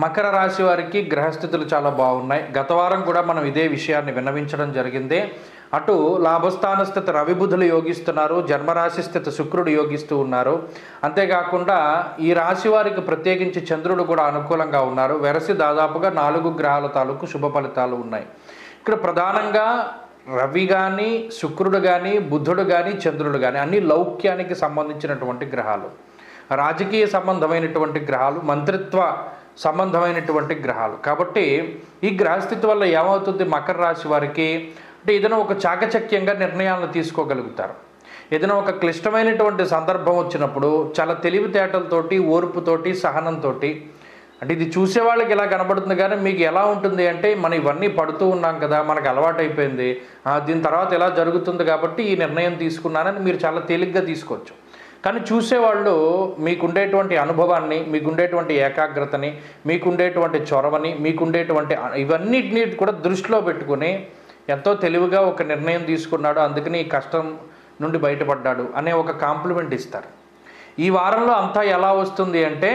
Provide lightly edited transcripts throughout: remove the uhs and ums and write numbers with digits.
మకర రాశి వారికి గ్రహస్థితులు చాలా బాగున్నాయి. గత వారం కూడా మనం ఇదే విషయాన్ని విన్నవించడం జరిగింది. అటు లాభస్థాన స్థితి రవి బుధులు యోగిస్తున్నారు, జన్మరాశి స్థితి శుక్రుడు యోగిస్తూ ఉన్నారు. అంతేకాకుండా ఈ రాశి వారికి ప్రత్యేకించి చంద్రుడు కూడా అనుకూలంగా ఉన్నారు. వెరసి దాదాపుగా 4 గ్రహాల తాలూకు శుభ ఫలితాలు ఉన్నాయి. ఇక్కడ ప్రధానంగా రవి కానీ, శుక్రుడు కానీ, బుధుడు కానీ, చంద్రుడు కానీ అన్ని లౌక్యానికి సంబంధించినటువంటి గ్రహాలు, రాజకీయ సంబంధమైనటువంటి గ్రహాలు, మంత్రిత్వ సంబంధమైనటువంటి గ్రహాలు. కాబట్టి ఈ గ్రహస్థితి వల్ల ఏమవుతుంది, మకర రాశి వారికి అంటే ఏదైనా ఒక చాకచక్యంగా నిర్ణయాలను తీసుకోగలుగుతారు. ఏదైనా ఒక క్లిష్టమైనటువంటి సందర్భం వచ్చినప్పుడు చాలా తెలివితేటలతోటి, ఓర్పుతోటి, సహనంతో, అంటే ఇది చూసే వాళ్ళకి ఇలా కనబడుతుంది కానీ మీకు ఎలా ఉంటుంది అంటే మనం ఇవన్నీ పడుతూ ఉన్నాం కదా, మనకు అలవాటైపోయింది, దీని తర్వాత ఎలా జరుగుతుంది కాబట్టి ఈ నిర్ణయం తీసుకున్నానని మీరు చాలా తేలిగ్గా తీసుకోవచ్చు. కానీ చూసేవాళ్ళు మీకుండేటువంటి అనుభవాన్ని, మీకుండేటువంటి ఏకాగ్రతని, మీకుండేటువంటి చొరవని, మీకుండేటువంటి ఇవన్నిటినీ కూడా దృష్టిలో పెట్టుకుని ఎంతో తెలివిగా ఒక నిర్ణయం తీసుకున్నాడు, అందుకని ఈ కష్టం నుండి బయటపడ్డాడు అనే ఒక కాంప్లిమెంట్ ఇస్తారు. ఈ వారంలో అంతా ఎలా వస్తుంది అంటే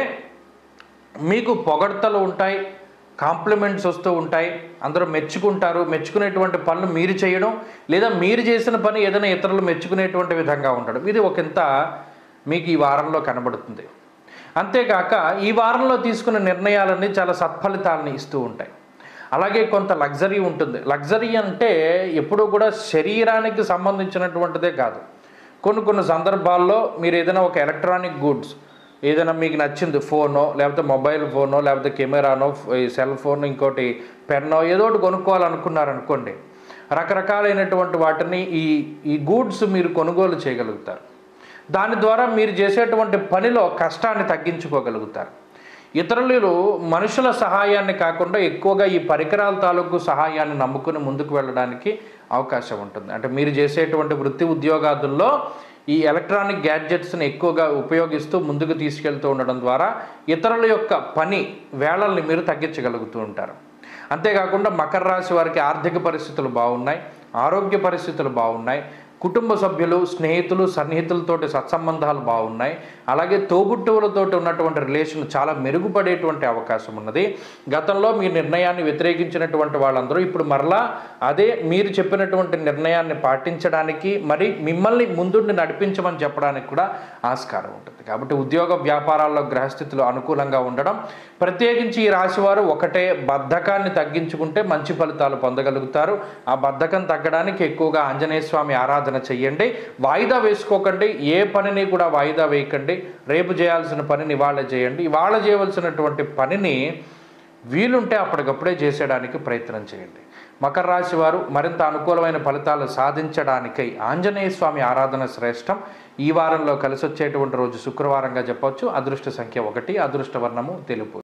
మీకు పొగడ్తలు ఉంటాయి, కాంప్లిమెంట్స్ వస్తూ ఉంటాయి, అందరూ మెచ్చుకుంటారు. మెచ్చుకునేటువంటి పనులు మీరు చేయడం, లేదా మీరు చేసిన పని ఏదైనా ఇతరులు మెచ్చుకునేటువంటి విధంగా ఉండడం, ఇది ఒకంత మీకు ఈ వారంలో కనబడుతుంది. అంతేకాక ఈ వారంలో తీసుకున్న నిర్ణయాలన్నీ చాలా సత్ఫలితాలని ఇస్తూ ఉంటాయి. అలాగే కొంత లగ్జరీ ఉంటుంది. లగ్జరీ అంటే ఎప్పుడూ కూడా శరీరానికి సంబంధించినటువంటిదే కాదు. కొన్ని సందర్భాల్లో మీరు ఏదైనా ఒక ఎలక్ట్రానిక్ గూడ్స్, ఏదైనా మీకు నచ్చింది, ఫోనో లేకపోతే మొబైల్ ఫోనో లేకపోతే కెమెరానో, సెల్ ఫోన్, ఇంకోటి పెన్నో, ఏదో ఒకటి కొనుక్కోవాలనుకున్నారనుకోండి, రకరకాలైనటువంటి వాటిని ఈ గూడ్స్ మీరు కొనుగోలు చేయగలుగుతారు. దాని ద్వారా మీరు చేసేటువంటి పనిలో కష్టాన్ని తగ్గించుకోగలుగుతారు. ఇతరులు మనుషుల సహాయాన్ని కాకుండా ఎక్కువగా ఈ పరికరాల తాలూకు సహాయాన్ని నమ్ముకుని ముందుకు వెళ్ళడానికి అవకాశం ఉంటుంది. అంటే మీరు చేసేటువంటి వృత్తి ఉద్యోగాదుల్లో ఈ ఎలక్ట్రానిక్ గ్యాడ్జెట్స్ని ఎక్కువగా ఉపయోగిస్తూ ముందుకు తీసుకెళ్తూ ఉండడం ద్వారా ఇతరుల యొక్క పని వేళల్ని మీరు తగ్గించగలుగుతూ ఉంటారు. అంతేకాకుండా మకర రాశి వారికి ఆర్థిక పరిస్థితులు బాగున్నాయి, ఆరోగ్య పరిస్థితులు బాగున్నాయి, కుటుంబ సభ్యులు, స్నేహితులు, సన్నిహితులతోటి సత్సంబంధాలు బాగున్నాయి. అలాగే తోబుట్టువులతోటి ఉన్నటువంటి రిలేషన్ చాలా మెరుగుపడేటువంటి అవకాశం ఉన్నది. గతంలో మీ నిర్ణయాన్ని వ్యతిరేకించినటువంటి వాళ్ళందరూ ఇప్పుడు మరలా అదే మీరు చెప్పినటువంటి నిర్ణయాన్ని పాటించడానికి, మరి మిమ్మల్ని ముందుండి నడిపించమని చెప్పడానికి కూడా ఆస్కారం ఉంటుంది. కాబట్టి ఉద్యోగ వ్యాపారాల్లో గ్రహస్థితులు అనుకూలంగా ఉండడం, ప్రత్యేకించి ఈ రాశివారు ఒకటే బద్ధకాన్ని తగ్గించుకుంటే మంచి ఫలితాలు పొందగలుగుతారు. ఆ బద్ధకం తగ్గడానికి ఎక్కువగా ఆంజనేయ స్వామి ఆరాధన చెయ్యండి. వాయిదా వేసుకోకండి, ఏ పనిని కూడా వాయిదా వేయకండి. రేపు చేయాల్సిన పనిని ఇవాళ చేయండి. ఇవాళ చేయవలసినటువంటి పనిని వీలుంటే అప్పటికప్పుడే చేసేయడానికి ప్రయత్నం చేయండి. మకర రాశి వారు మరింత అనుకూలమైన ఫలితాలు సాధించడానికై ఆంజనేయ స్వామి ఆరాధన శ్రేష్టం. ఈ వారంలో కలిసి వచ్చేటువంటి రోజు శుక్రవారంగా చెప్పవచ్చు. అదృష్ట సంఖ్య 1, అదృష్ట వర్ణము తెలుపు.